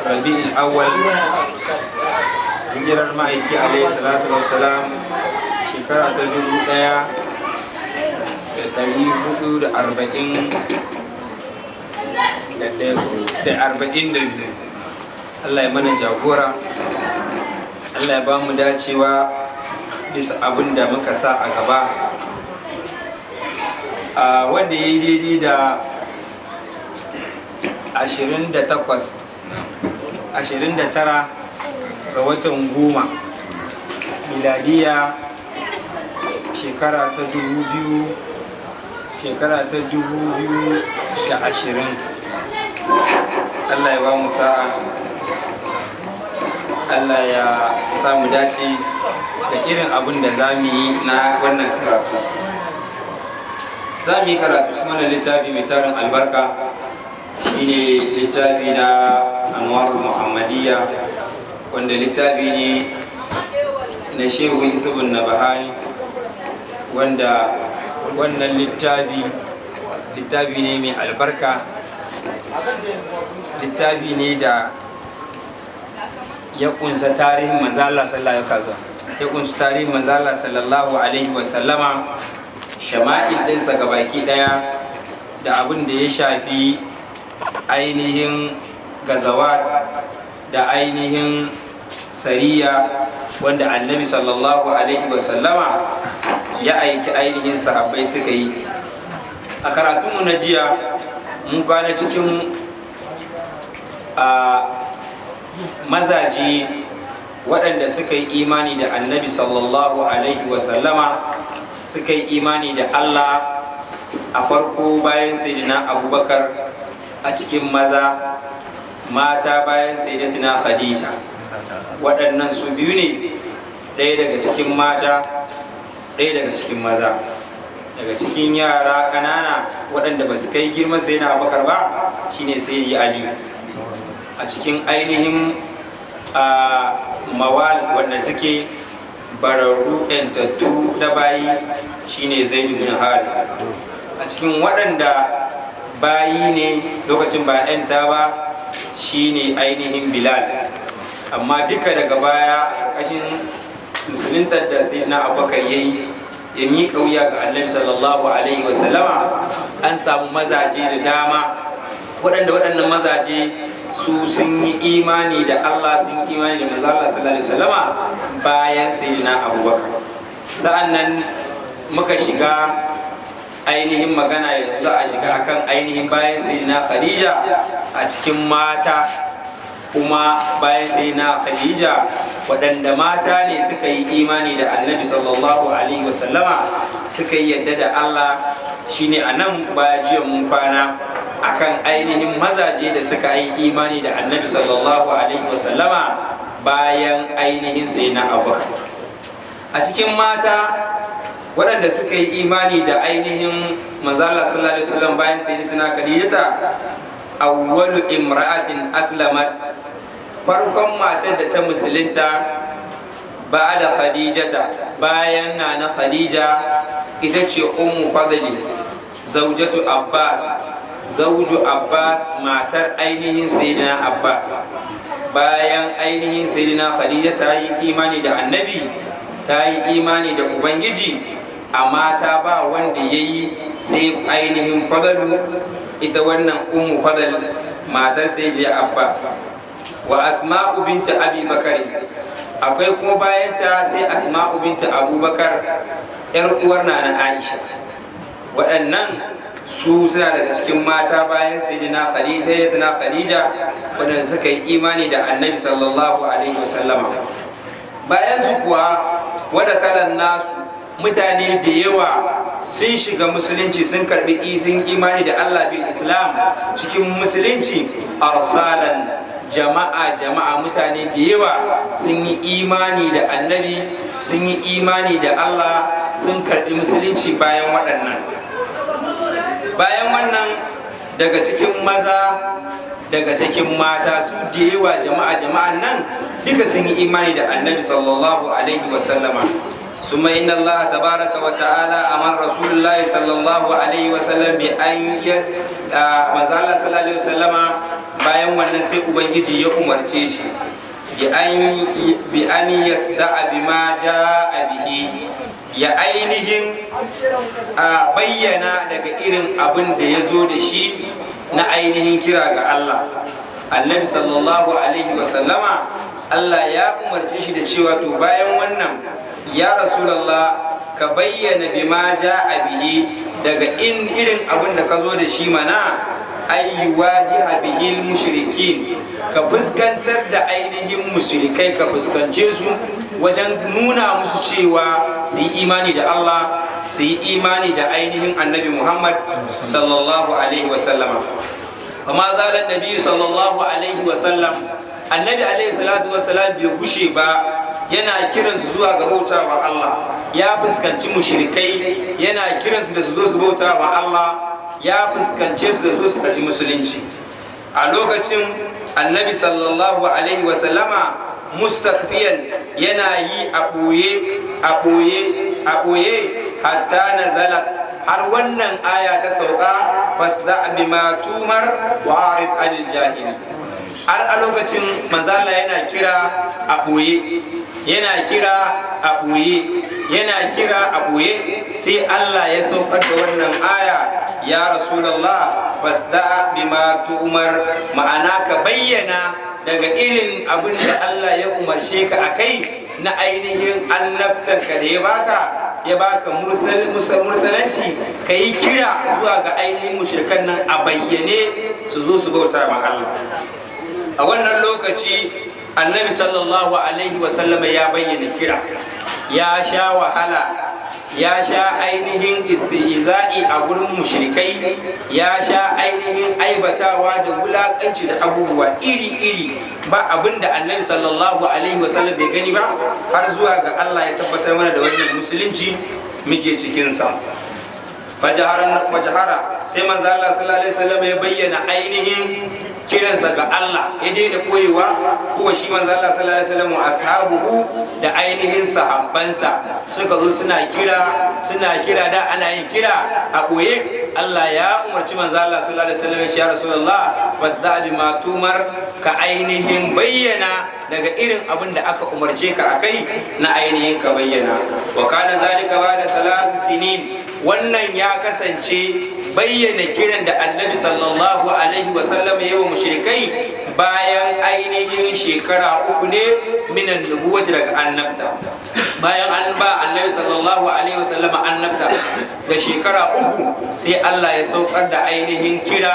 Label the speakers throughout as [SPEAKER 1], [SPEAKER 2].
[SPEAKER 1] rabi'ul awwal hijirar ma'aiki alaihi salatu wassalam shekara ta 1442. Allah ya mana jagora, Allah ya ba mu dacewa bisa abin da muka sa a gaba, wanda ya yi daidai da 29 ga watan 10 miladiya shekara ta 2020. Allah ya ba mu sa'a, Allah ya samu dace da irin abin da za mu yi na wannan karatu. Za mu yi karatu cikin wannan littafi mai tarin albarka, shine littafi na Anwarul Muhammadiyya, wanda littafi ne na Shehu Isa bin Nabahani, wanda wannan littafi ne mai albarka, littafi ne da ya kunsa tarihin manzala sallallahu alaihi wasallama, shama'il ɗinsa gabaki ɗaya, da abin da ya shafi ainihin gazawat da ainihin sariya wanda annabi sallallahu alaihi wasallama ya aiki ainihin sahabbai suka yi. A karatunmu na jiya mun kwana cikin mazaje waɗanda suka yi imani da annabi sallallahu alaihi wasallama, suka yi imani da Allah a farko bayan sayyidina Abubakar, a cikin maza, mata bayan sayyidatina Khadija. Waɗannan su biyu ne, ɗaya daga cikin mata, ɗaya daga cikin maza. Daga cikin yara ƙanana waɗanda ba su kai girman sayyidina Abubakar ba shine sayyidi Ali. A cikin ainihin mawal wanda suke bararru yantattu na bayi shine Zaid bin Haris. A cikin waɗanda bayi ne lokacin ba yanta ba shine ainihin Bilal. Amma duka daga baya ƙashin musuluntar da sayyidina Abubakar ya miƙa wuya ga annabi sallallahu alaihi wasallama, an samu mazaje da dama waɗanda waɗannan mazaje su sun yi imani da Allah, sun yi imani da manzo Allah sallallahu alaihi wasallama bayan sayyidina Abubakar. Sa'annan muka shiga ainihin magana, yanzu za a shiga akan ainihin bayan sayyidina Khadija. A cikin mata kuma bayan sayyidina Khadija, waɗanda mata ne suka yi imani da annabi sallallahu alaihi wasallama, suka yi yadda da Allah, shine a nan baya jiya mun kwana akan ainihin mazaje da suka yi imani da annabi sallallahu alaihi wasallama bayan ainihin sayyidina Abubakar. A cikin mata waɗanda suka yi imani da ainihin manzo Allah sallallahu alaihi wasallam bayan sayyidatina Khadija, awwalu imra'atin aslamat, farkon matar da ta musulunta ba'da Khadijata, bayan nana Khadija, ita ce ummu fadli zaujatu Abbas, zauju Abbas, matar ainihin sayyidina Abbas. Bayan ainihin sayyidina Khadija ta yi imani da annabi, ta yi imani da ubangiji, amma ta ba wanda ya yi sai ainihin fadalu, ita wannan ummu fadal, matar sayyidina Abbas. Wa Asma'u binta Abi Bakar, akwai kuma bayanta sai Asma'u binta Abubakar, yar uwar nana Aisha. Waɗannan su suna daga cikin mata bayan sayyidina Khadija waɗanda suka yi imani da annabi sallallahu alaihi wasallama. Bayan su kuwa wada kalan nasu, mutane da yawa sun shiga musulunci, sun karbi sun imani da Allah bil Islam, cikin musulunci arsalan, jama'a mutane da yawa sun yi imani da annabi, sun yi imani da Allah, sun karbi musulunci bayan waɗannan. Bayan wannan, daga cikin maza, daga cikin mata, su da yawa jama'an nan duka sun yi imani da annabi sallallahu alaihi wasallama. ثم إن الله تبارك وتعالى أمر رسول الله صلى الله عليه وسلم بأن مازال صلى الله عليه وسلم bayan wannan sai ubangiji ya umarce shi bi an yasda'a bima ja'a bihi, ya ainihin a bayyana daga irin abin da ya zo da shi na ainihin kira ga Allah. Annabi sallallahu alaihi wasallama Allah ya umarce shi da cewa to bayan wannan ya Rasulallah ka bayyana bima ja'a bihi, daga irin abin da ka zo da shi mana ay wajiha bihil mushrikin, ka fuskantar da ainihin mushrikai, ka fuskance su wajen nuna musu cewa su yi imani da Allah, su yi imani da ainihin annabi Muhammad sallallahu alaihi wasallama. amma zalan nabi sallallahu alaihi wasallam, annabi alaihi salatu wasallam bai gushe ba yana kiransu zuwa ga bautawa Allah, ya fuskanci mushrikai yana kiransu da su zo su bautawa Allah, ya fuskance su da zo su karɓi musulunci. A lokacin annabi sallallahu alaihi wasallama mustakfiyan yana yi a ɓoye hatta nazala, har wannan aya ta sauka fasda bima tumar wa arid anil jahili. Har a lokacin manzala yana kira a ɓoye, yana kira a ɓoye, yana kira a ɓoye, sai Allah ya saukar da wannan aya, ya Rasulallah fasda bima tumar, ma'ana ka bayyana daga irin abin da Allah ya umarce ka a kai na ainihin annabtanka da ya baka mursalanci, ka yi kira zuwa ga ainihin mushrikan nan a bayyane su zo su bauta ma Allah. A wannan lokaci annabi sallallahu alaihi wasallama ya bayyana kira, ya sha wahala, ya sha ainihin istihza'i a gurin mushrikai, ya sha ainihin aibatawa da wulakanci da abubuwa iri-iri, ba abinda annabi sallallahu alaihi wasallam bai gani ba, har zuwa ga Allah ya tabbatar mana da wannan musulunci muke cikinsa. Fajahara sai manzo Allah sallallahu alaihi wasallam ya bayyana ainihin kiransa ga Allah, ya daina koyewa, kuwa shi manzo Allah sallallahu alaihi wasallam ashabuhu da ainihin sahabbansa suka zo suna kira da ana yin kira a koye. Allah ya umarci manzo Allah sallallahu alaihi wasallam ya Rasulullah fasda bima tumar, ka ainihin bayyana daga irin abin da aka umarce ka akai na ainihin ka bayyana. Wa kana zalika ba'da 3 sinin, wannan ya kasance bayyana kiran da annabi sallallahu alaihi wasallam ya yi wa mushrikai bayan ainihin shekara 3 ne minan nubuwati daga annabta. Bayan an ba annabi sallallahu alaihi wasallam annabta da shekara 3, sai Allah ya saukar da ainihin kira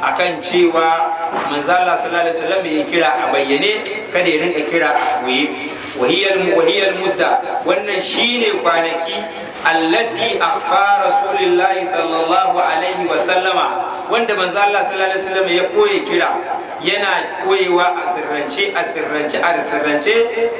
[SPEAKER 1] akan cewa manzo Allah sallallahu alaihi wasallam ya kira a bayyane, kada ya rinka kira a goye. wahiyal mudda, wannan shine kwanaki allati akhfa rasulillahi sallallahu alaihi wa sallama, wanda manzo Allah sallallahu alaihi wasallam ya koye kira, yana koyewa a sirrance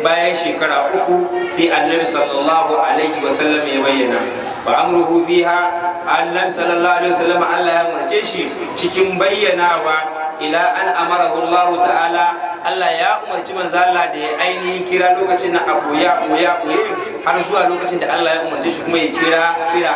[SPEAKER 1] bayan shekara 3 sai annabi sallallahu alaihi wasallam ya bayyana. Fa amruhu biha, annabi sallallahu alaihi wasallam Allah ya umarce shi cikin bayyanawa ila an amarahu Allah ta'ala, Allah ya umarci manzo Allah da ya ainihin kira lokacin na aboye har zuwa lokacin da Allah ya umarce shi kuma ya kira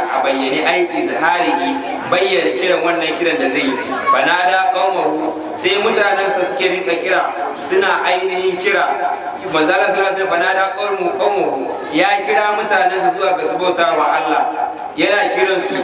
[SPEAKER 1] a bayyane, ai izharihi, bayyana kiran wannan kiran da zai yi. Fanada qaumahu, sai mutanensa suke rinka kira, suna ainihin kira. Manzo Allah sallallahu alaihi wasallam fanada qaumahu, ya kira mutanensa zuwa ga su bauta wa Allah, yana kiransu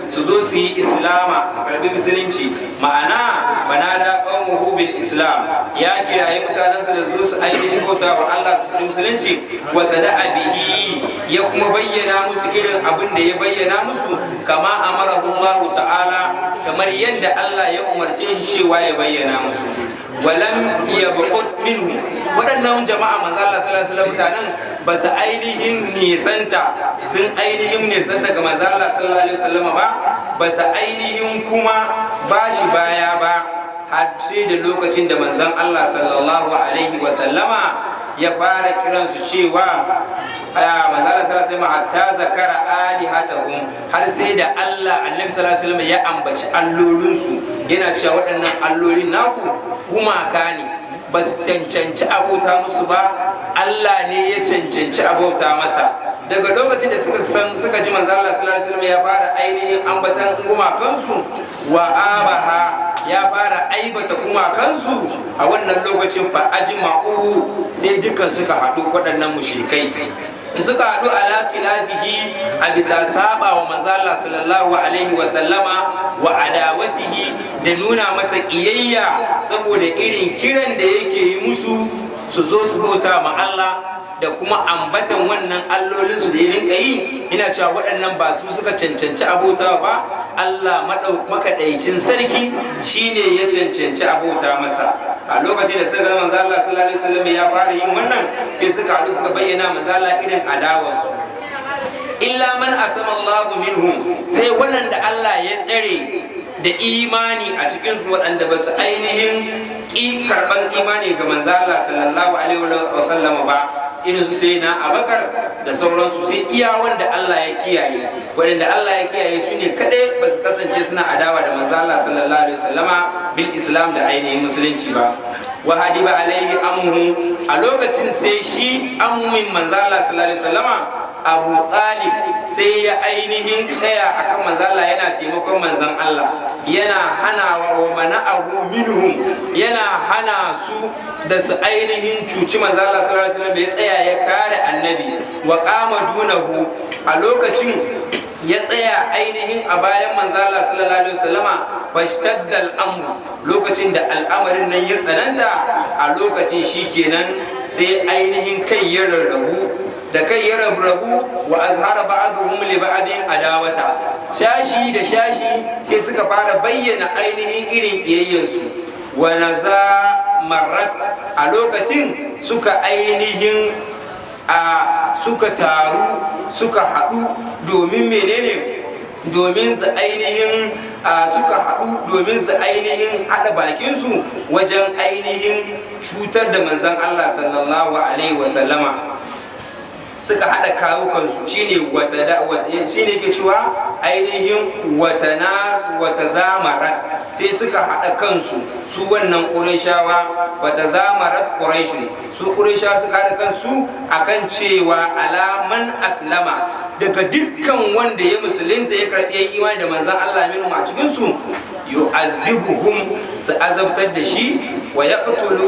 [SPEAKER 1] su zo su yi islama, su karbi musulunci. Ma'ana banada qaumuhu bil islam, ya kiraye mutanensa da zo su ainihin bauta wa Allah, su karbi musulunci. Wa sada'a bihi, ya kuma bayyana musu irin abin da ya bayyana musu, kama amarahu Allah ta'ala, kamar yadda Allah ya umarce shi cewa ya bayyana musu. Walam yabqut minhu, waɗannan jama'a manzo Allah sallallahu alaihi wasallam mutanen ba su ainihin nisanta ga manzo Allah sallallahu alaihi wasallam ba su ainihin kuma bashi baya ba, har sai da lokacin da manzon Allah sallallahu alaihi wasallama ya fara kiransu cewa manzo Allah sallallahu alaihi wasallam hatta zakara alihatahum, har sai da Allah annabi sallallahu alaihi wasallam ya ambaci allolinsu, yana cewa waɗannan allolin naku gumaka ne, ba su cancanci abota musu ba, Allah ne ya cancanci abota masa. Daga lokacin da suka ji manzo Allah sallallahu alaihi wasallam ya fara ainihin ambatan gumakansu, wa abaha ya fara aibata kuma kansu a wannan lokacin fa ajma'u sai dukan suka haɗu waɗannan mushrikai suka haɗu ala khilafihi a bisa saba wa manzo Allah sallallahu alaihi wa sallama wa adawatihi da nuna masa kiyayya saboda irin kiran da yake yi musu su zo su bauta ma Allah da kuma ambatan wannan allolinsu da ya rinka yi ina cewa waɗannan ba su suka cancanci abota ba Allah makaɗaicin sarki shine ya cancanci abota masa a lokacin da suka ga manzo Allah sallallahu alaihi wasallam ya fara yin wannan sai suka haɗu suka bayyana manzo Allah irin adawarsu illa man asama Allahu minhum sai wannan da Allah ya tsare da imani a cikin su waɗanda ba su ainihin karɓan imani ga manzo Allah sallallahu alaihi wasallam ba irin su sai na Abakar da sauransu sai iya wanda Allah ya kiyaye waɗanda Allah ya kiyaye su ne kadai ba su kasance suna adawa da manzo Allah sallallahu alaihi wasallama bil islam da ainihin musulunci ba wa hadiba alaihi ammuhu a lokacin sai shi ammin manzo Allah sallallahu alaihi wasallama Abu Talib sai ya ainihin tsaya akan manzo Allah yana taimakon manzon Allah yana hana wa mana'ahu minhum yana hana su da su ainihin cuci manzo Allah sallallahu alaihi wasallam ya tsaya ya kare annabi wa qama dunahu a lokacin ya tsaya ainihin a bayan manzo Allah sallallahu alaihi wasallama fashtadda al-amr lokacin da al'amarin nan ya tsananta a lokacin shikenan sai ainihin kai ya rarrabu da kai ya rabu wa azhara ba'dhum li ba'din adawata shashi da shashi sai suka fara bayyana ainihin irin kiyayyansu wa naza marrat a lokacin suka ainihin suka taru suka haɗu domin menene domin su ainihin suka haɗu domin su ainihin haɗa bakinsu wajen ainihin cutar da manzon Allah sallallahu alaihi wasallama suka haɗa kawukansu shine yake cewa ainihin wata zamarat sai suka haɗa kansu su wannan ƙurayshawa wata zamarat ƙurayshi su ƙurayshawa suka haɗa kansu akan cewa alaman aslama daga dukkan wanda ya musulunta ya karɓi imani da manzon Allah minhum a cikinsu yu'azzibuhum su azabtar da shi wa yaqtulu